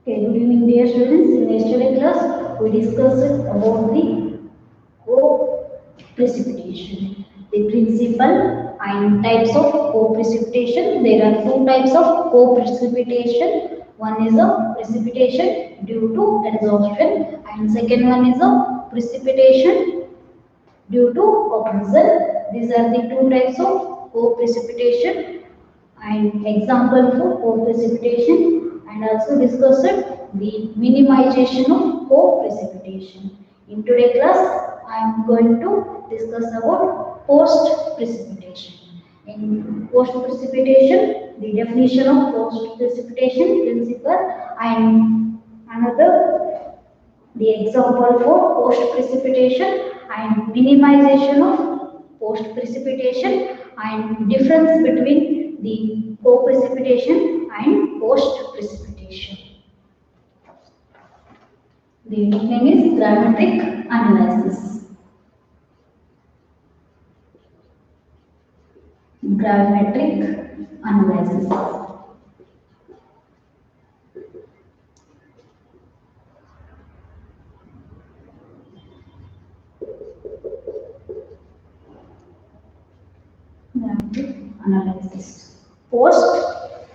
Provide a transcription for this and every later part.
Okay, good evening dear students. In yesterday class, we discussed about the co-precipitation, the principle and types of co-precipitation. There are two types of co-precipitation. One is a precipitation due to adsorption and second one is a precipitation due to occlusion. These are the two types of co-precipitation and example for co-precipitation, and also discussed the minimization of co-precipitation. In today's class, I am going to discuss about post-precipitation. In post-precipitation, the definition of post-precipitation principle and another the example for post precipitation and minimization of post precipitation and difference between the co-precipitation and post precipitation. The nickname is gravimetric analysis. Gravimetric analysis. Analysis. Post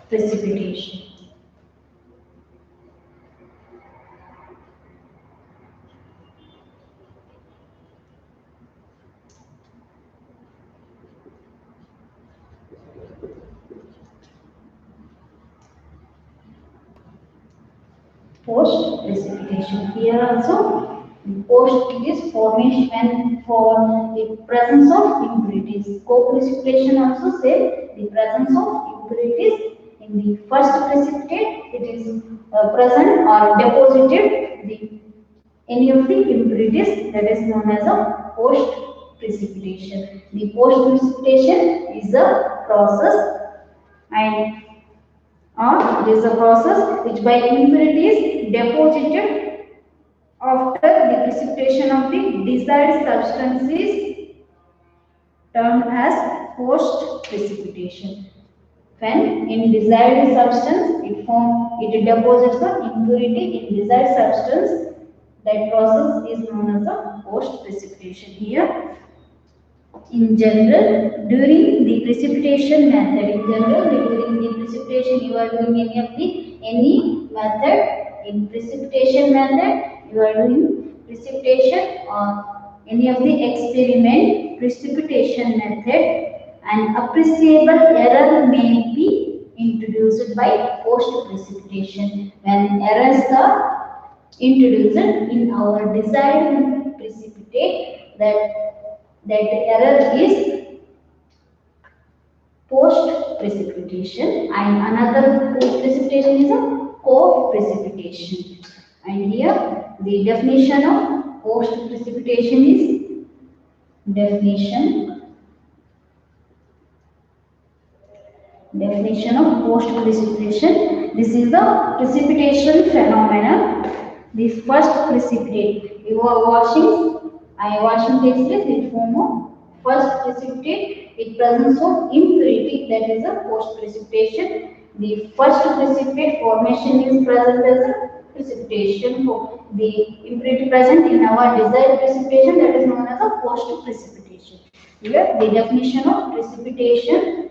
precipitation. Post precipitation. Here also, post is formation for the presence of impurities. Co-precipitation also say the presence of impurities in the first precipitate. It is present or deposited any of the impurities, that is known as a post precipitation. The post precipitation is a process and it is a process which by impurities deposited after the precipitation of the desired substance is termed as post precipitation. When in desired substance it deposits the impurity in desired substance, that process is known as a post precipitation. Here in general, during the precipitation method, you are doing any method in precipitation method, you are doing precipitation or any of the experiment precipitation method, and appreciable error may be introduced by post precipitation. When errors are introduced in our desired precipitate, that error is post precipitation, and another post precipitation is a co-precipitation. And here the definition of post precipitation is definition of post precipitation. This is the precipitation phenomenon. The first precipitate, washing takes place in form of first precipitate with presence of impurity, that is a post precipitation. The first precipitate formation is present as a precipitation. For the impurity present in our desired precipitation, that is known as a post precipitation. Here the definition of precipitation.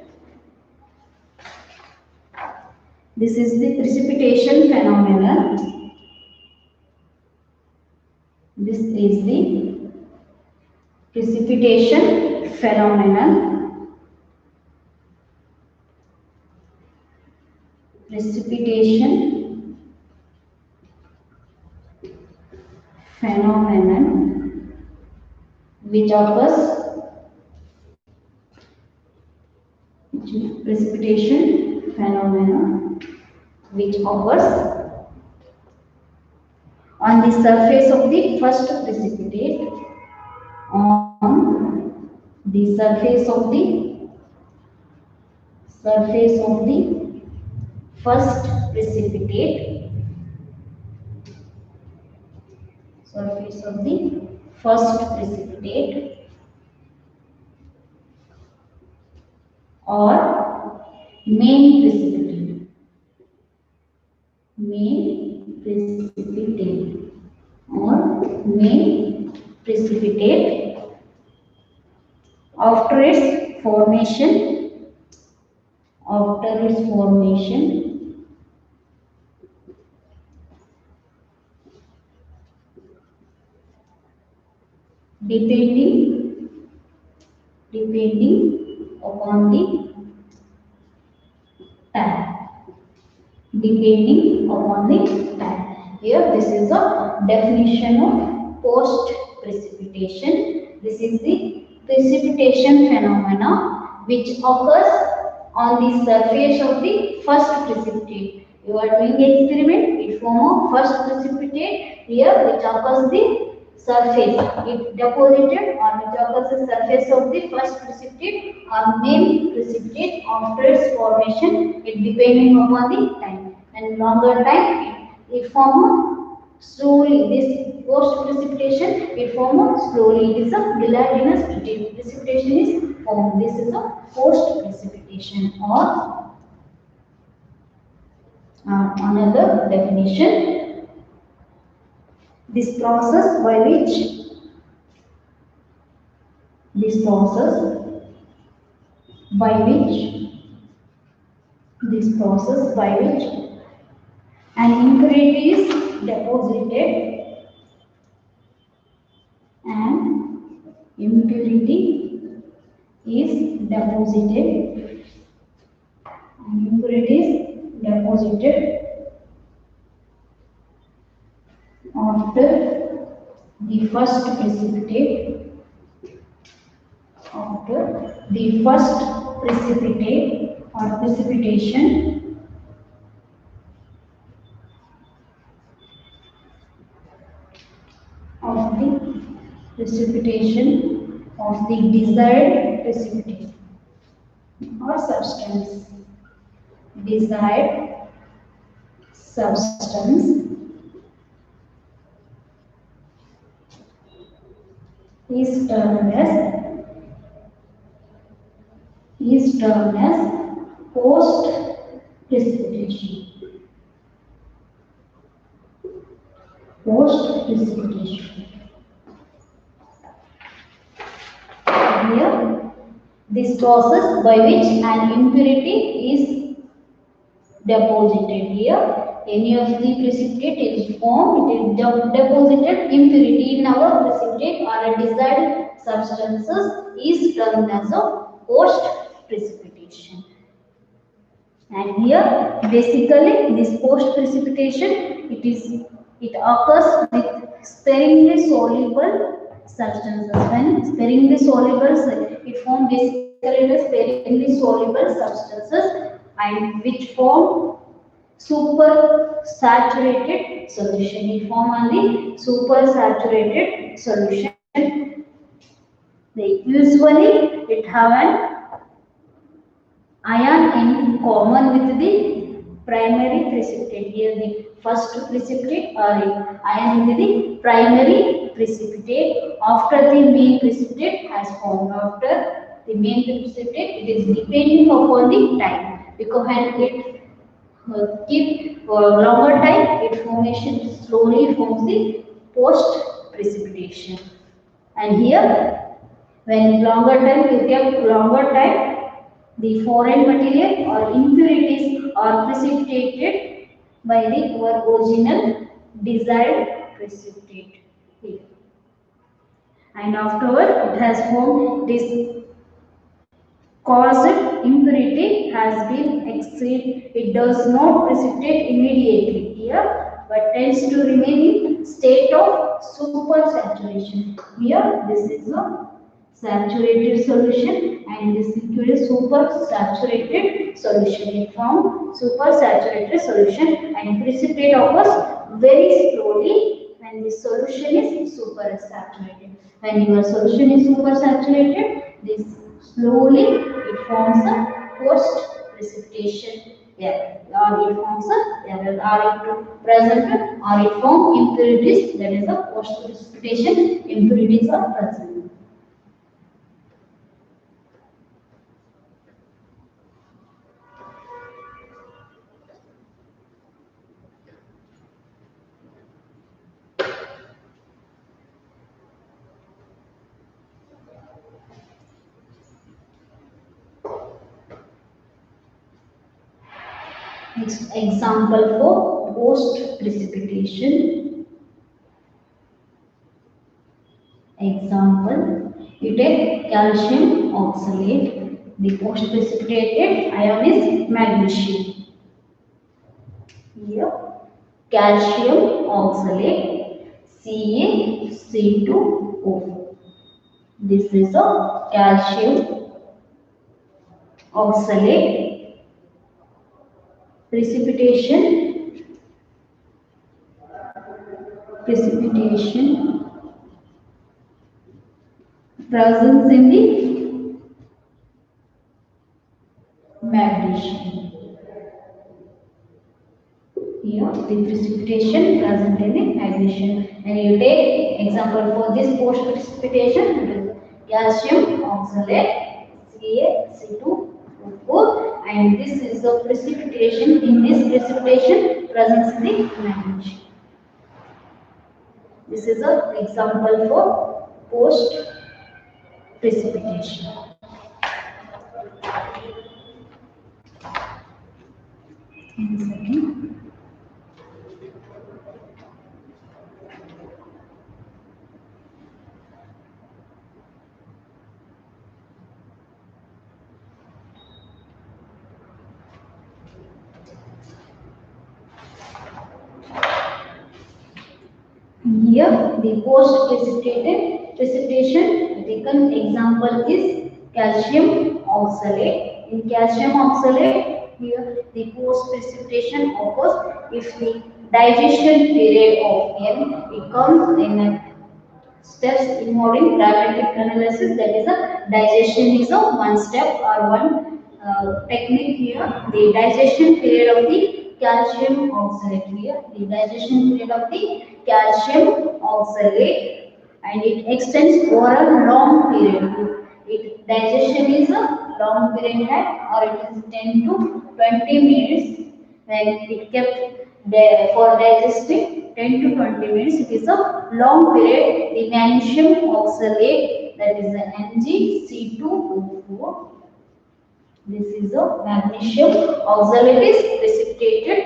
This is the precipitation phenomenon. This is the precipitation phenomenon. Precipitation phenomenon which occurs precipitation phenomenon which occurs on the surface of the first precipitate, on the surface of the first precipitate, surface of the first precipitate, or main precipitate, may precipitate or may precipitate after its formation, after its formation, depending upon the time, depending upon the time. Here this is the definition of post precipitation. This is the precipitation phenomena which occurs on the surface of the first precipitate. You are doing experiment, it form a first precipitate here which occurs the surface. It deposited or which occurs the surface of the first precipitate or named precipitate after its formation. It depending upon the time and longer time it form a slowly. This post precipitation it form a slowly. It is a gelatinous precipitation is formed. This is a post precipitation or another definition. This process by which this process by which this process by which an impurity is deposited, an impurity is deposited, an impurity is deposited after the first precipitate, after the first precipitate or precipitation of the precipitation of the desired precipitate or substance, desired substance is termed as post precipitation. Post precipitation. Here, this process by which an impurity is deposited. Here, any of the precipitate is formed, it is deposited. Impurity in our precipitate or a desired substances is termed as a post precipitation. And here, basically, this post precipitation it occurs with sparingly soluble substances. When sparingly soluble, it forms basically the sparingly soluble substances and which form super saturated solution. It form on the super saturated solution. They usually it have an ion in common with the primary precipitate. Here the first precipitate or ion with the primary precipitate after the main precipitate has formed. After the main precipitate, it is depending upon the time because when it keep longer time, its formation slowly forms the post precipitation. And here, when longer time you get longer time, the foreign material or impurities are precipitated by the original desired precipitate here. And afterward, it has formed this caused impurity has been exceed. It does not precipitate immediately here, but tends to remain in state of supersaturation. Here, this is a saturated solution and this liquid is supersaturated solution. It forms supersaturated solution and precipitate occurs very slowly when the solution is supersaturated. When your solution is supersaturated, this slowly it forms a post precipitation error, or it forms a error, or it present, or it forms impurities. That is a post precipitation. Impurities are present. Example for post precipitation. Example, you take calcium oxalate. The post precipitated ion is magnesium. Here, calcium oxalate CaC2O4. This is a calcium oxalate precipitation presence in the magnesium. Here the precipitation present in the magnesium. And you take example for this post precipitation, calcium oxalate CaC2O4, and this is the precipitation. In this precipitation presence in the magnesium. This is an example for post precipitation. In a second. Here the post precipitation taken example is calcium oxalate. In calcium oxalate, here the post precipitation occurs if the digestion period of M it comes in a steps involving gravimetric analysis. That is a digestion is a one step or one technique here. The digestion period of the calcium oxalate here. The digestion period of the calcium oxalate, and it extends over a long period. It digestion is a long period or it is 10 to 20 minutes. When it kept there for digesting 10 to 20 minutes, it is a long period. The magnesium oxalate, that is the MgC2O4. This is a magnesium oxalate is precipitated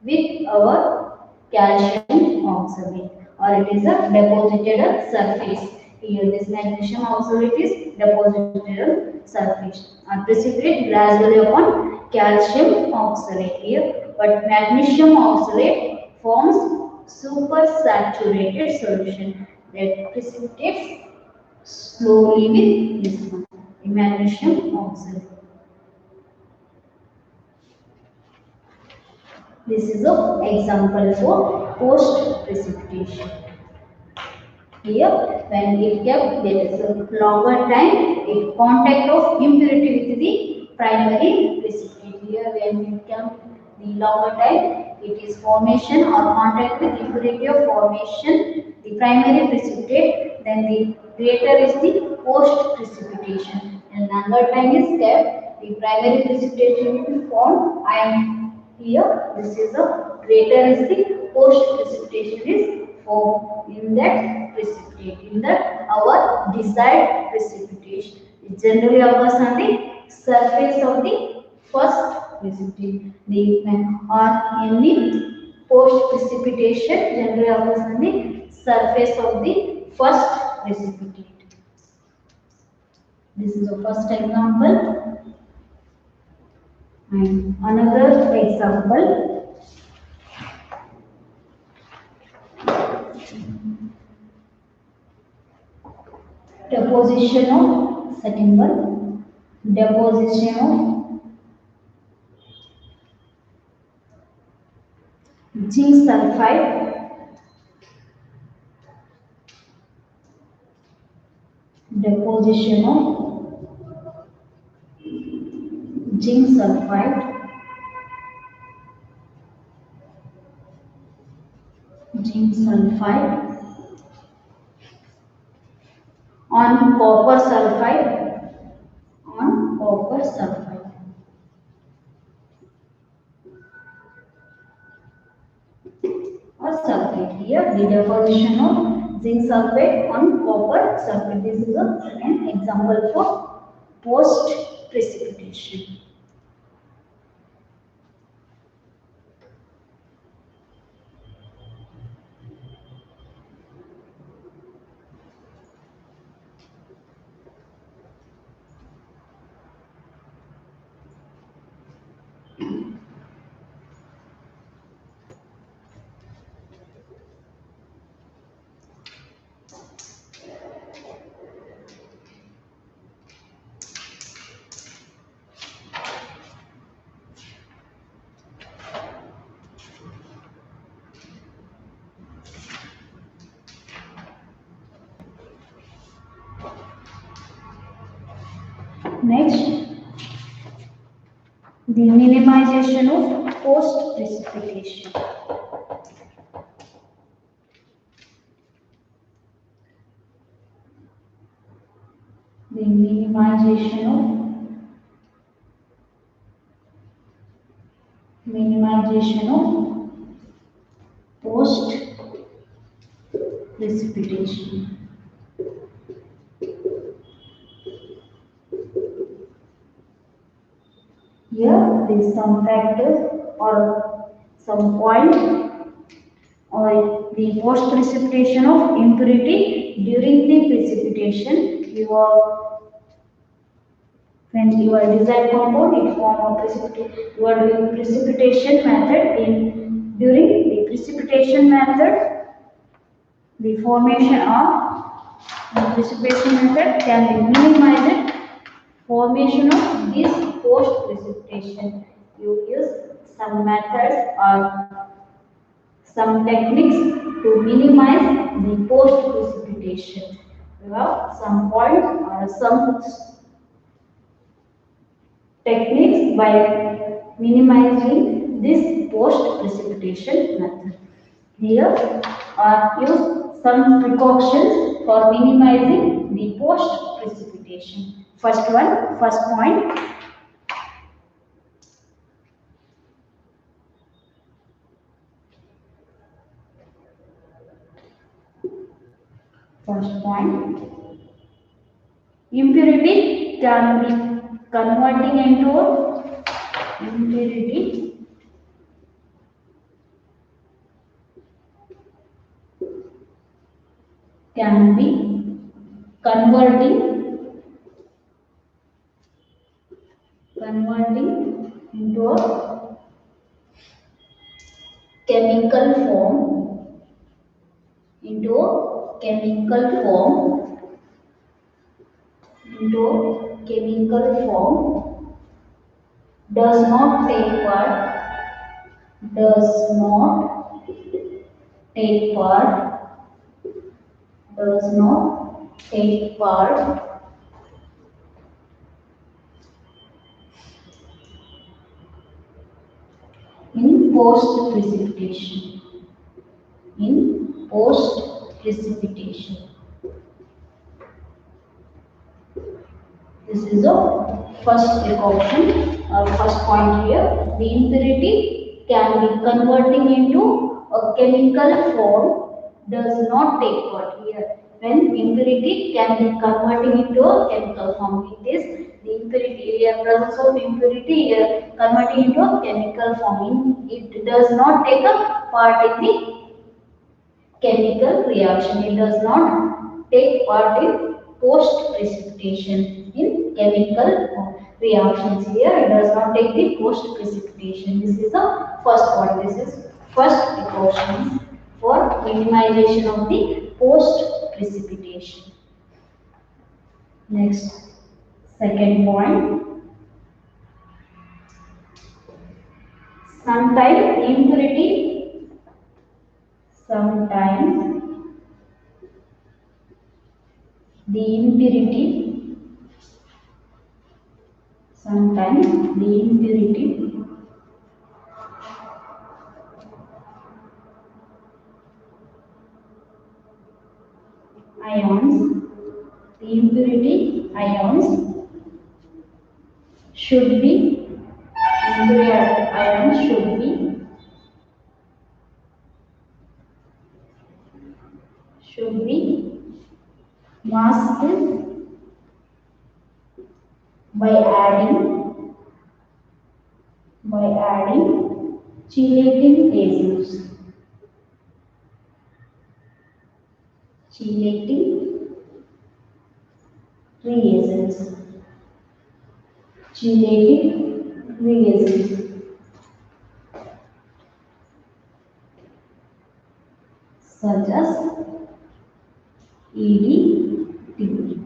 with our calcium oxalate, or it is a deposited on surface. Here this magnesium oxalate is deposited on surface and precipitate gradually upon calcium oxalate here, but magnesium oxalate forms supersaturated solution that precipitates slowly with this one, the magnesium oxalate. This is an example for post precipitation. Here, when it kept there is a longer time, it contact of impurity with the primary precipitate. Here, when it kept the longer time, it is formation or contact with impurity of formation, the primary precipitate. Then the greater is the post precipitation. And longer time is kept, the primary precipitation will be formed. Here, this is a greater is the post precipitation is formed in that precipitate, in that our desired precipitation. It generally occurs on the surface of the first precipitate. Or in the post precipitation generally occurs on the surface of the first precipitate. This is the first example. And another example, deposition of second one, deposition of zinc sulfide, deposition of zinc sulfide, on copper sulfide, or sulfate. Here the deposition of zinc sulfate on copper sulfate. This is a second example for post precipitation. Next, the minimization of post precipitation. The minimization of post precipitation. Here, there is some factors or some point or the post precipitation of impurity during the precipitation. When you are design compound, it form a precipitation. You are doing precipitation method in during the precipitation method. The formation of the precipitation method can be minimized. Formation of this post precipitation. You use some methods or some techniques to minimize the post precipitation. You have some points or some techniques by minimizing this post precipitation method. Here are used some precautions for minimizing the post precipitation. First point. First point. Impurity can be converting into impurity can be converting into a chemical form into a chemical form does not take part in post precipitation. This is the first precaution or first point here. The impurity can be converting into a chemical form does not take part here. When impurity can be converting into a chemical form, it is the impurity here, presence of impurity here converting into a chemical form. It does not take a part in the chemical reaction. It does not take part in post precipitation in chemical reactions. Here it does not take the post precipitation. This is the first point. This is first precautions for minimization of the post precipitation. Next, second point. Sometimes the impurity ions should be masked by adding chelating reagents such as EDT,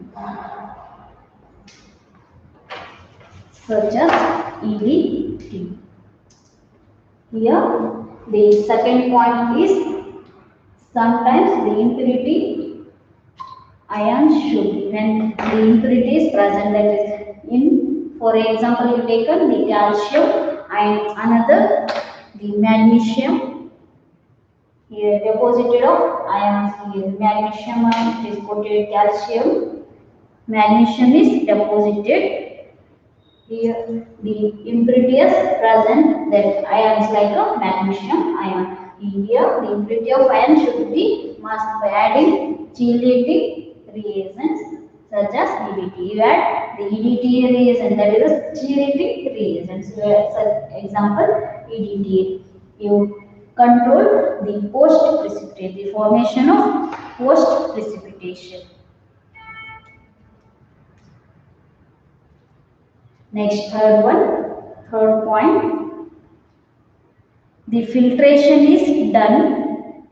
such as EDT. Here, the second point is sometimes the impurity ions should, when the impurity is present, that is in, for example, you taken the calcium and another the magnesium. Here deposited of ions, here magnesium ion is coated calcium, magnesium is deposited. Here the impurity is present, that ions like a magnesium ion. Here the impurity of ion should be masked by adding chelating reagents such as EDT. You add the EDTA reagent, that is a chelating reagent. So such example EDTA. You control the post precipitation, the formation of post precipitation. Next, third point, the filtration is done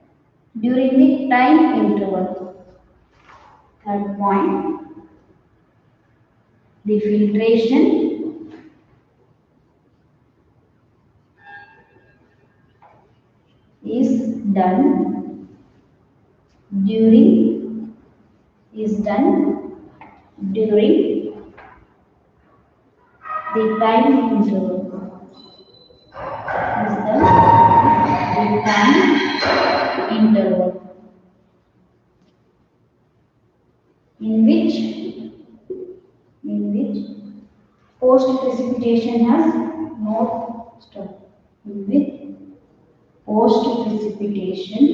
during the time interval. Third point, the filtration is done during the time interval. Is the time interval in which post precipitation has not started. In which post precipitation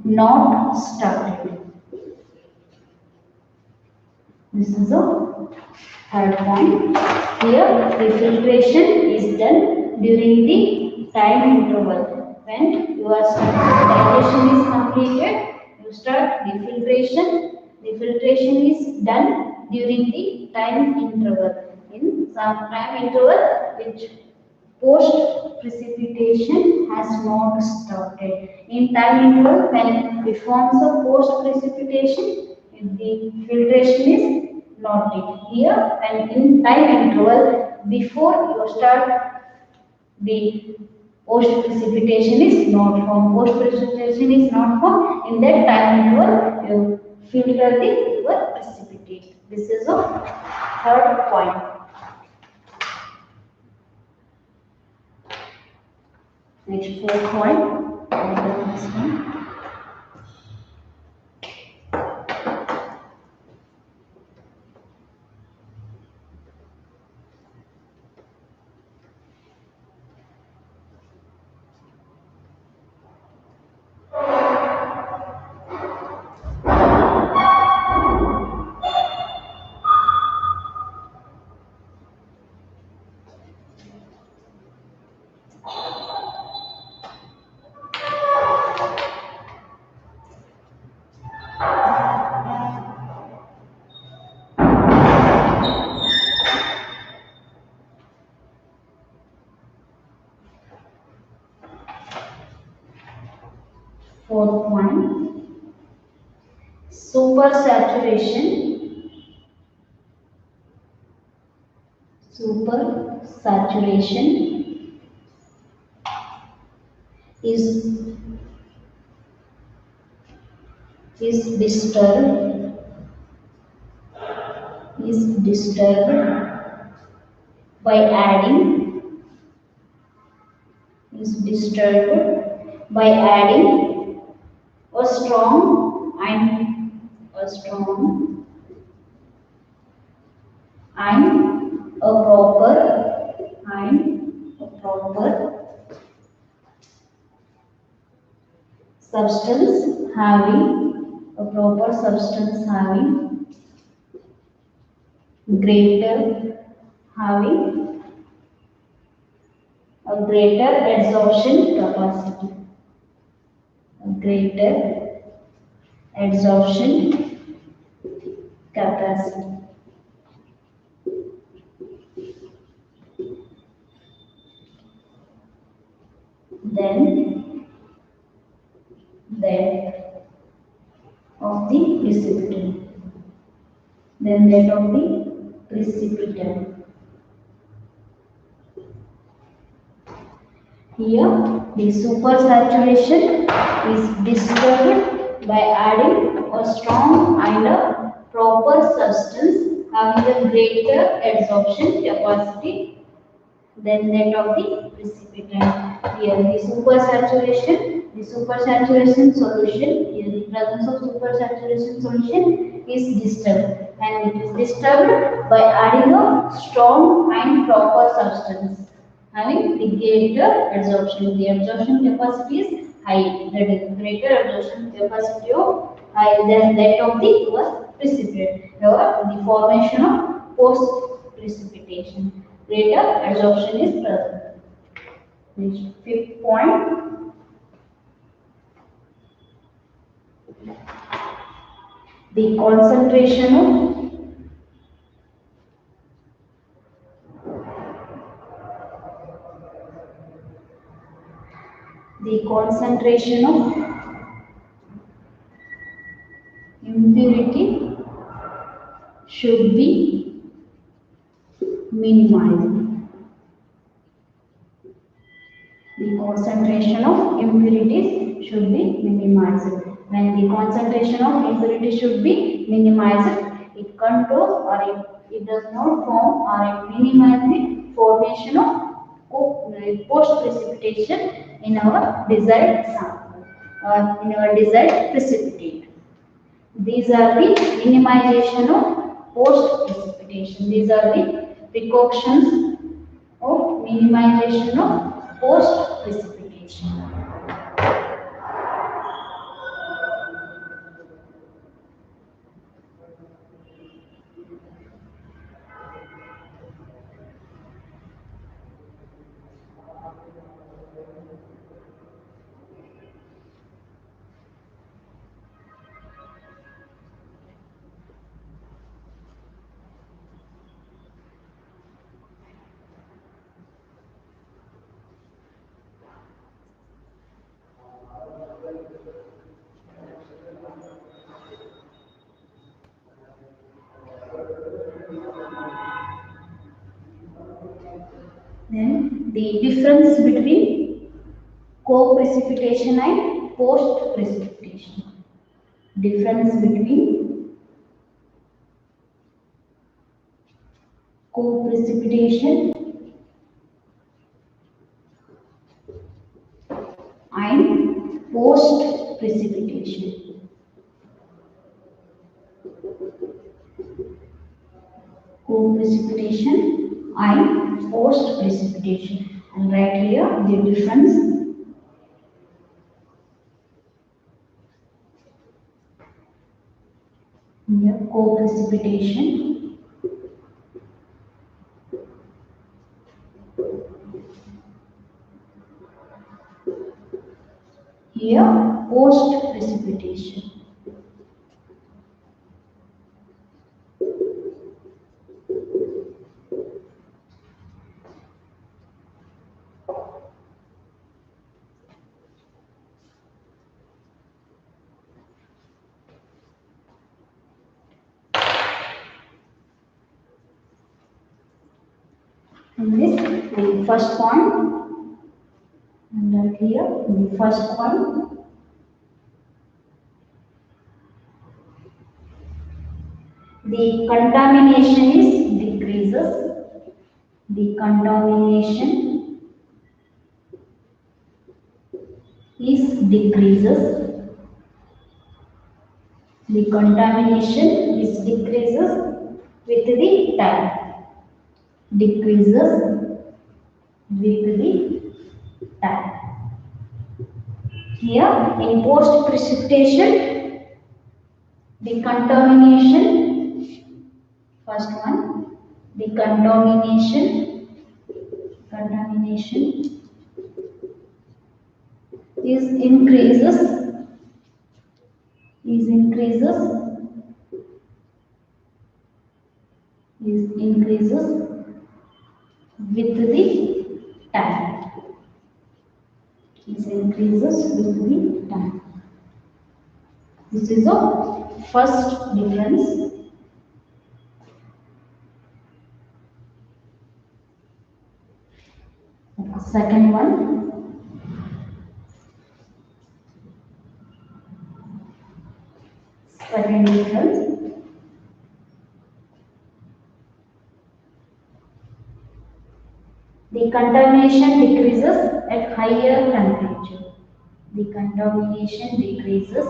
not started. This is the third point. Here the filtration is done during the time interval. When your digestion is completed, you start the filtration. The filtration is done during the time interval. In some time interval which post precipitation has not started. In time interval, when the forms of post precipitation, the filtration is not done. Here, and in time interval, before you start, the post precipitation is not formed. Post precipitation is not formed. In that time interval, you filter your precipitate. This is a third point. Next, fourth point. Fourth point, supersaturation. Supersaturation is disturbed by adding a strong and a proper substance having greater adsorption capacity. capacity. Then that of the precipitant. Then that of the precipitant. Here, the supersaturation is disturbed by adding a strong and a proper substance having a greater adsorption capacity than that of the precipitant. Here, the supersaturation solution, here the presence of supersaturation solution is disturbed, and it is disturbed by adding a strong and proper substance having the greater adsorption. The adsorption capacity is high. The greater adsorption capacity of high than that of the precipitate. However, the formation of post precipitation. Greater adsorption is present. Next, fifth point. The concentration of impurity should be minimized. The concentration of impurities should be minimized. When the concentration of impurities should be minimized, it controls or it does not form or it minimizes the formation of post precipitation in our desired sample or in our desired precipitate. These are the minimization of post precipitation. These are the precautions of minimization of post precipitation. Then the difference between co-precipitation and post-precipitation. Difference between co-precipitation and post-precipitation. Co-precipitation and post-precipitation. And right here the difference. Here co-precipitation, here post-precipitation. And this the first point, and right here the first point. The contamination is decreases. The contamination is decreases. The contamination is decreases with the time. Decreases with the time. Here in post precipitation, the contamination, first one, the contamination is increases is increases with the time. Is increases with the time. This is the first difference. Second one, second difference. The contamination decreases at higher temperature. The contamination decreases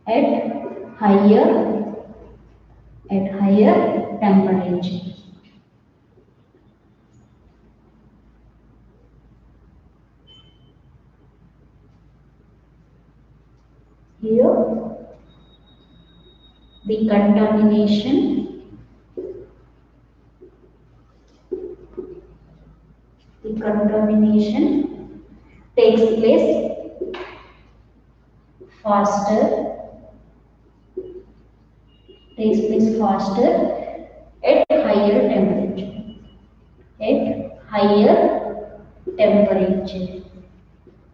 at higher temperature. Here the contamination takes place faster at higher temperature. At higher temperature.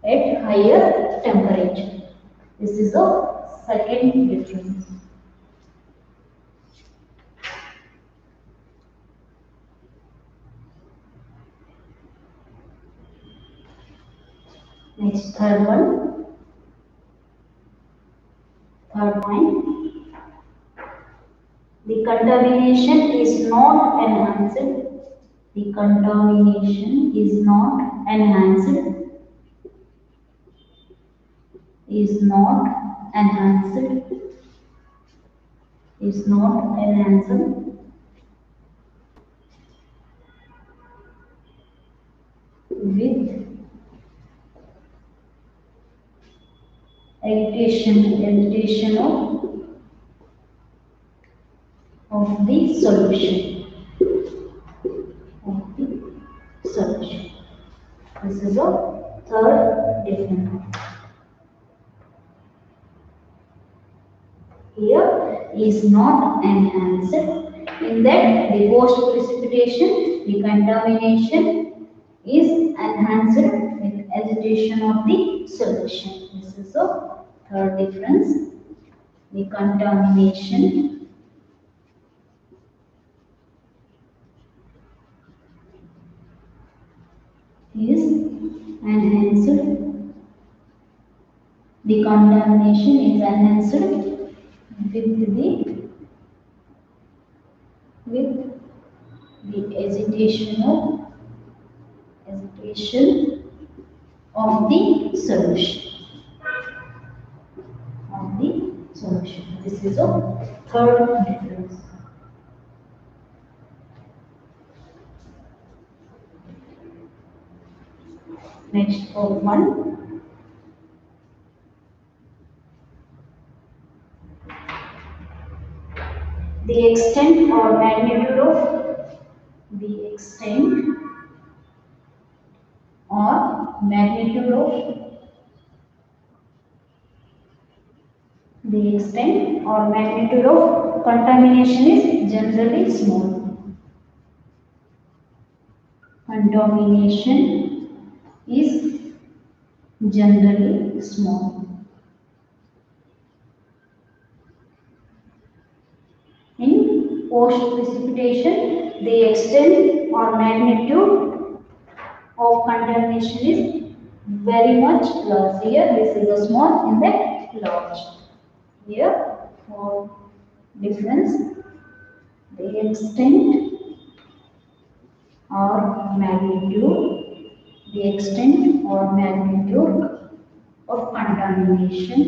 At higher temperature. This is the second difference. Next, third one. Third point. The contamination is not enhanced. The contamination is not enhanced. Is not enhanced. Is not enhanced. With agitation of the solution. This is a third difference. Here is not enhanced. In that, the post precipitation, the contamination is enhanced with agitation of the solution. This is the third difference. The contamination is enhanced. The contamination is enhanced with the agitation of the solution. This is a third difference. Next, fourth one. The extent or magnitude of the extent or magnitude of contamination is generally small. Contamination is generally small. In post precipitation, the extent or magnitude of contamination is very much large. Here, this is a small, in that large. Here, for difference, the extent or magnitude, of contamination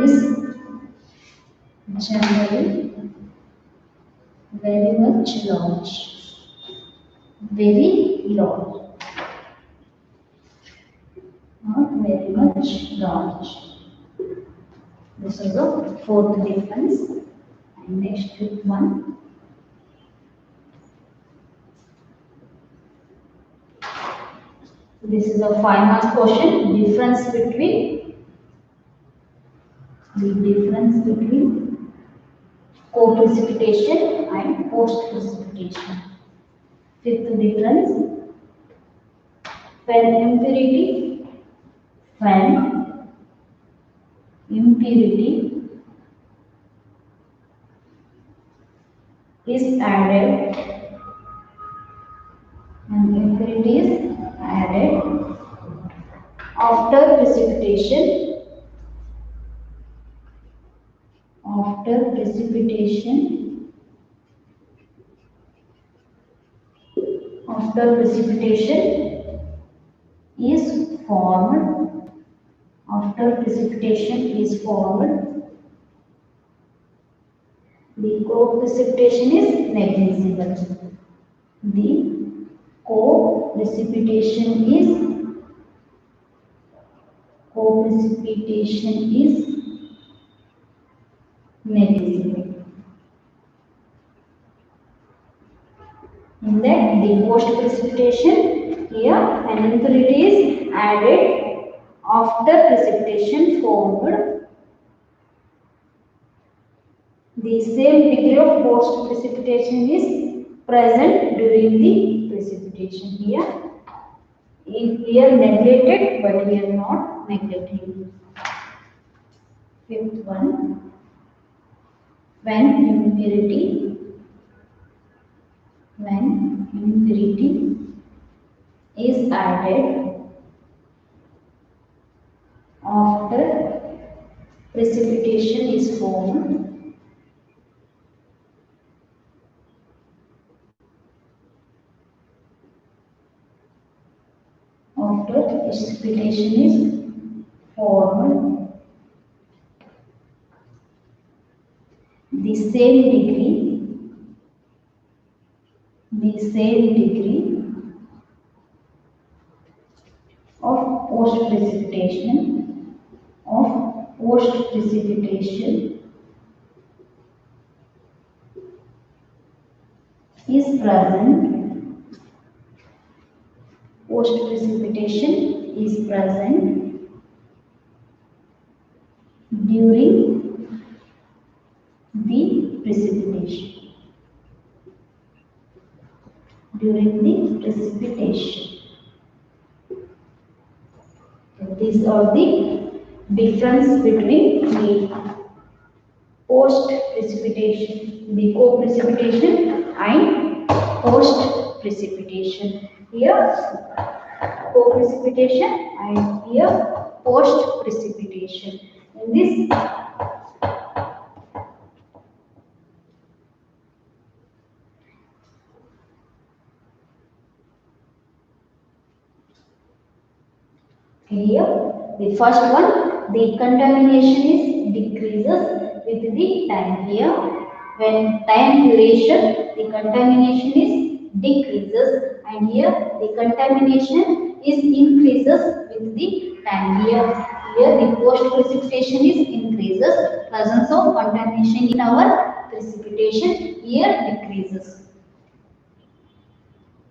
is generally very much large. Very large. Not very much large. This is the fourth difference. And next one. This is a 5 marks question. Difference between co-precipitation and post-precipitation. Fifth difference, when impurity is added after precipitation after precipitation is formed the co-precipitation is negligible. The co-precipitation is negligible. In that, the post-precipitation, here an impurity is added after precipitation formed. The same degree of post-precipitation is present during the precipitation. Here neglected, but we are not neglecting. Fifth one, when impurity is added after precipitation is formed, the same degree of post-precipitation is present during the precipitation. These are the difference between the post-precipitation, the co-precipitation and post-precipitation. Here co-precipitation and here post-precipitation. In this, here the first one, the contamination is decreases with the time. Here when time duration, the contamination is decreases, and here the contamination is increases with the time. Here the post precipitation is increases, presence of contamination in our precipitation here decreases.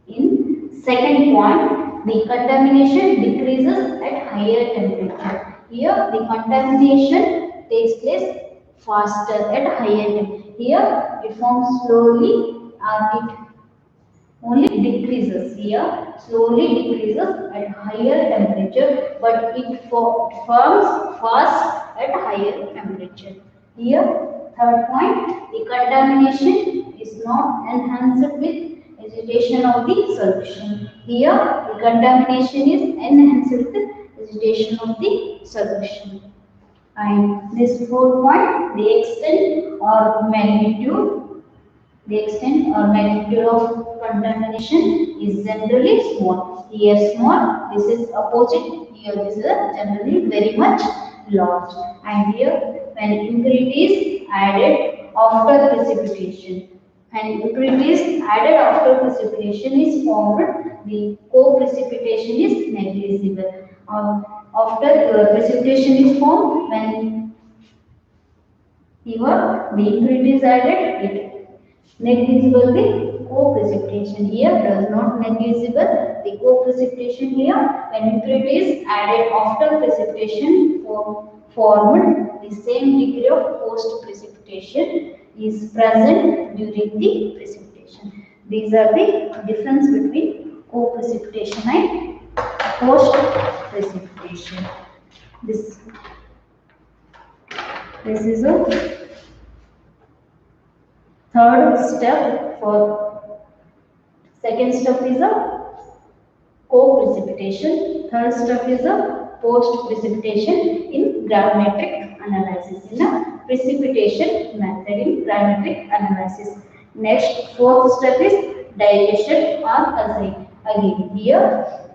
In second point, the contamination decreases at higher temperature. Here the contamination takes place faster at higher temperature. Here it forms slowly, it only decreases. Here slowly decreases at higher temperature, but it forms fast at higher temperature. Here third point, the contamination is not enhanced with agitation of the solution. Here the contamination is enhanced with agitation of the solution. And this fourth point, the extent or magnitude of contamination is generally small. Here small, this is opposite. Here this is generally very much large. And here when impurities added after precipitation, and impurities added after precipitation is formed, the co-precipitation is negligible. After precipitation is formed, when here the impurities added, it negligible the co-precipitation here does not negligible. The co-precipitation here, when impurity is added after precipitation formed, the same degree of post-precipitation is present during the precipitation. These are the difference between co-precipitation and post-precipitation. This is a third step. For second step is a co-precipitation. Third step is a post-precipitation in gravimetric analysis, in a precipitation method in gravimetric analysis. Next, fourth step is digestion or azide. Again, here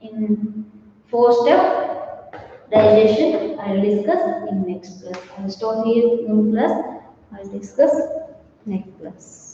in fourth step, digestion I will discuss in next class. I will stop here in class. I will discuss next class.